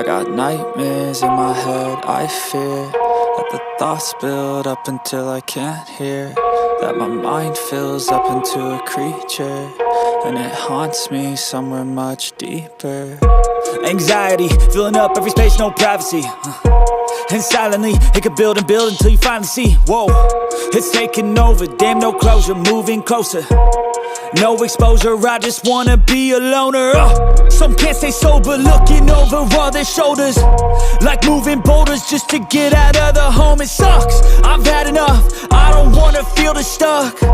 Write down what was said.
I got nightmares in my head, I fear that the thoughts build up until I can't hear, that my mind fills up into a creature, and it haunts me somewhere much deeper. Anxiety, filling up every space, no privacy. And silently, it could build and build until you finally see. Whoa, it's taking over, damn no closure, moving closer. No exposure, I just wanna be a loner. Some can't stay sober, looking over all their shoulders, like moving boulders just to get out of the home. It sucks, I've had enough, I don't wanna feel the stuck.